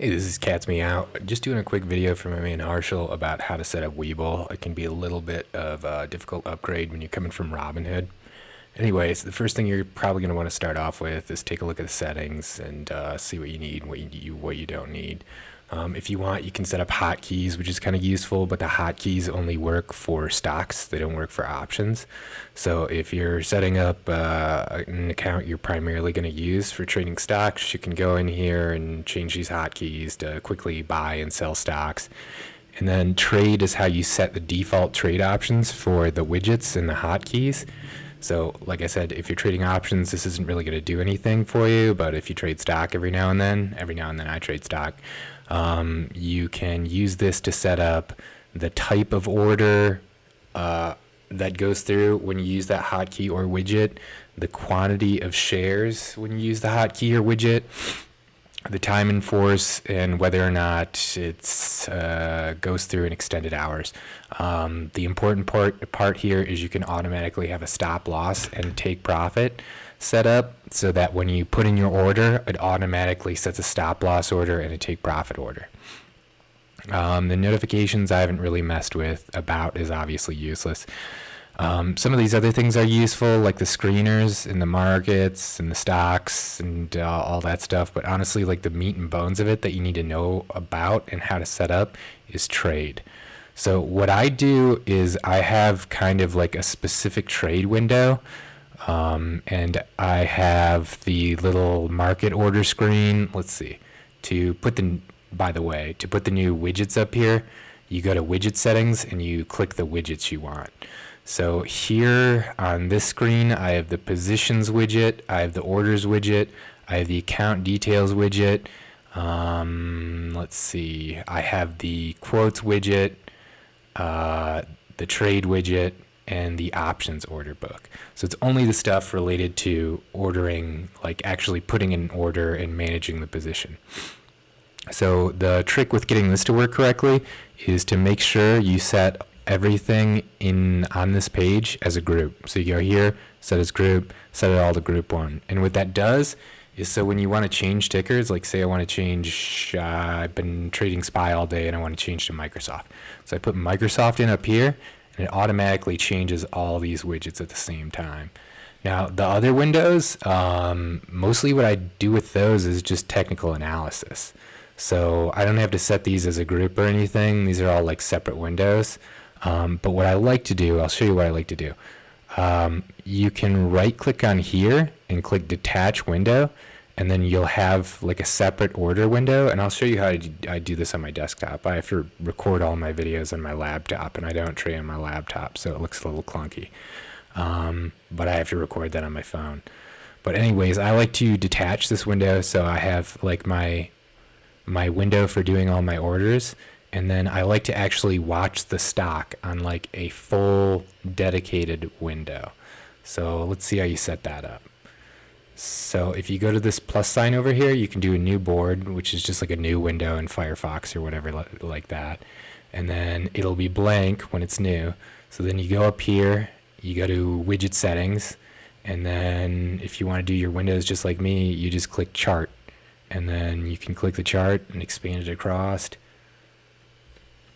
Hey, this is Cat's Me Out. Just doing a quick video for my man Harshal about how to set up Webull. It can be a little bit of a difficult upgrade when you're coming from Robinhood. Anyways, the first thing you're probably going to want to start off with is take a look at the settings and see what you need and what you don't need. If you want, you can set up hotkeys, which is kind of useful, but the hotkeys only work for stocks. They don't work for options. So if you're setting up an account you're primarily going to use for trading stocks, you can go in here and change these hotkeys to quickly buy and sell stocks. And then trade is how you set the default trade options for the widgets and the hotkeys. So like I said, if you're trading options, this isn't really going to do anything for you. But if you trade stock every now and then I trade stock, you can use this to set up the type of order that goes through when you use that hotkey or widget, the quantity of shares when you use the hotkey or widget, the time in force, and whether or not it's goes through in extended hours. The important part here is you can automatically have a stop loss and take profit set up so that when you put in your order, it automatically sets a stop loss order and a take profit order. The notifications I haven't really messed with. About is obviously useless. Some of these other things are useful, like the screeners and the markets and the stocks and all that stuff. But honestly, like the meat and bones of it that you need to know about and how to set up is trade. So what I do is I have kind of like a specific trade window. And I have the little market order screen. Let's see. By the way, to put the new widgets up here, you go to widget settings and you click the widgets you want. So here on this screen, I have the positions widget, I have the orders widget, I have the account details widget. Let's see. I have the quotes widget, the trade widget, and the options order book. So it's only the stuff related to ordering, like actually putting in an order and managing the position. So the trick with getting this to work correctly is to make sure you set everything on this page as a group. So you go here, set as group, set it all to group one. And what that does is, so when you want to change tickers, like say I want to change, I've been trading SPY all day and I want to change to Microsoft. So I put Microsoft in up here, and it automatically changes all these widgets at the same time. Now, the other windows, mostly what I do with those is just technical analysis. So I don't have to set these as a group or anything. These are all like separate windows. But what I like to do, I'll show you what I like to do. You can right click on here and click detach window, and then you'll have like a separate order window. And I'll show you how I do this on my desktop. I have to record all my videos on my laptop, and I don't trade on my laptop, so it looks a little clunky. But I have to record that on my phone. But anyways, I like to detach this window, so I have like my window for doing all my orders. And then I like to actually watch the stock on like a full dedicated window. So let's see how you set that up. So if you go to this plus sign over here, you can do a new board, which is just like a new window in Firefox or whatever like that. And then it'll be blank when it's new. So then you go up here, you go to widget settings, and then if you want to do your windows just like me, you just click chart. And then you can click the chart and expand it across.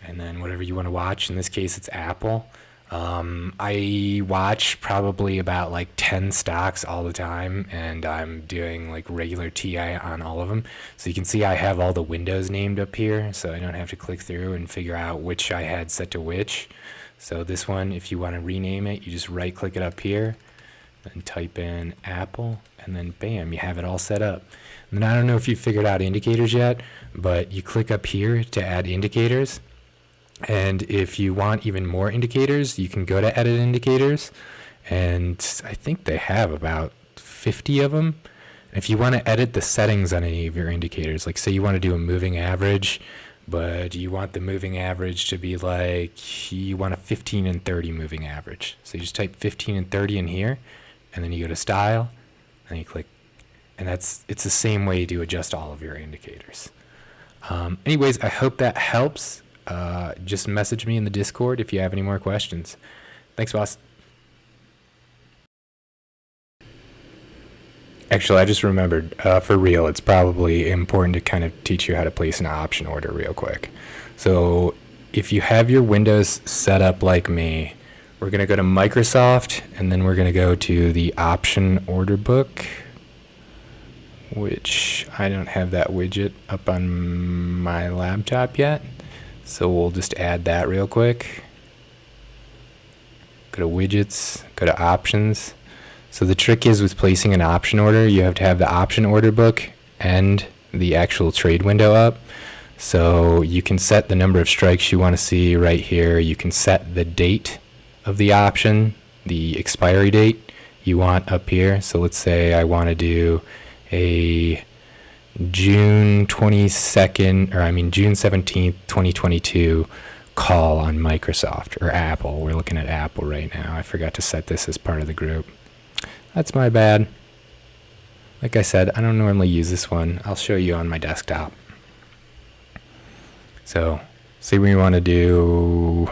And then whatever you want to watch, in this case it's Apple. I watch probably about like 10 stocks all the time, and I'm doing like regular TI on all of them. So you can see I have all the windows named up here, so I don't have to click through and figure out which I had set to which. So this one, if you want to rename it, you just right click it up here and type in Apple, and then bam, you have it all set up. And then I don't know if you figured out indicators yet, but you click up here to add indicators. And if you want even more indicators, you can go to edit indicators, and I think they have about 50 of them. If you want to edit the settings on any of your indicators, like say you want to do a moving average, but you want the moving average to be like, you want a 15 and 30 moving average. So you just type 15 and 30 in here, and then you go to style, and you click, and it's the same way to adjust all of your indicators. Anyways, I hope that helps. Just message me in the Discord if you have any more questions. Thanks, boss. Actually, I just remembered, for real, it's probably important to kind of teach you how to place an option order real quick. So if you have your windows set up like me, we're going to go to Microsoft, and then we're going to go to the option order book, which I don't have that widget up on my laptop yet. So we'll just add that real quick. Go to widgets, go to options. So the trick is with placing an option order, you have to have the option order book and the actual trade window up. So you can set the number of strikes you want to see right here. You can set the date of the option, the expiry date you want up here. So let's say I want to do a June 17th, 2022 call on Microsoft or Apple. We're looking at Apple right now. I forgot to set this as part of the group. That's my bad. Like I said, I don't normally use this one. I'll show you on my desktop. So, say we want to do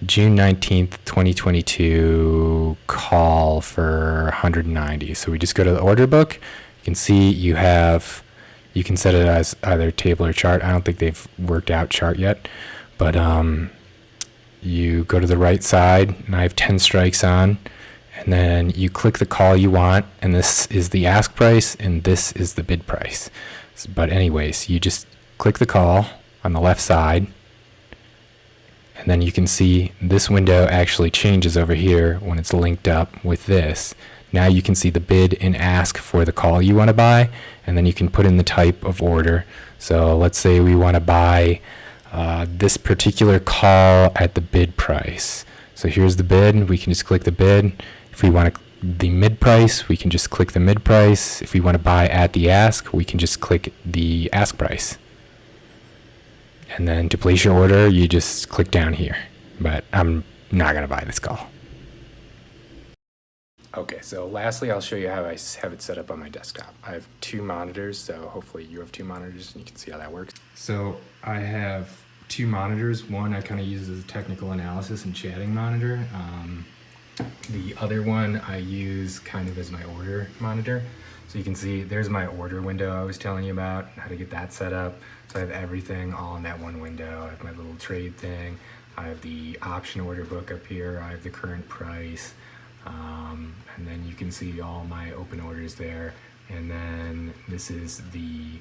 June 19th, 2022 call for 190. So we just go to the order book. You can see you can set it as either table or chart. I don't think they've worked out chart yet, but you go to the right side, and I have 10 strikes on. And then you click the call you want, and this is the ask price, and this is the bid price. But anyways, you just click the call on the left side, and then you can see this window actually changes over here when it's linked up with this. Now you can see the bid and ask for the call you want to buy, and then you can put in the type of order. So let's say we want to buy this particular call at the bid price. So here's the bid. We can just click the bid. If we want the mid price, we can just click the mid price. If we want to buy at the ask, we can just click the ask price. And then to place your order, you just click down here. But I'm not going to buy this call. Okay, so lastly, I'll show you how I have it set up on my desktop. I have 2 monitors, so hopefully you have 2 monitors and you can see how that works. So I have 2 monitors. One I kind of use as a technical analysis and chatting monitor. The other one I use kind of as my order monitor. So you can see there's my order window I was telling you about, how to get that set up. So I have everything all in that one window. I have my little trade thing. I have the option order book up here. I have the current price. And then you can see all my open orders there. And then this is the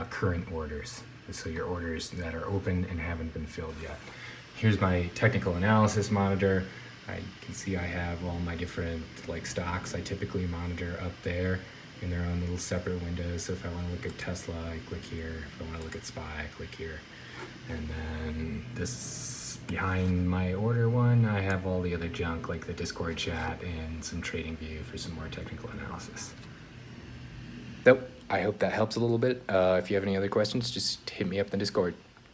current orders. So your orders that are open and haven't been filled yet. Here's my technical analysis monitor. You can see I have all my different stocks I typically monitor up there in their own little separate windows. So if I want to look at Tesla, I click here. If I want to look at SPY, I click here. And then this behind my order one, I have all the other junk like the Discord chat and some trading view for some more technical analysis. So I hope that helps a little bit. If you have any other questions, just hit me up in the Discord.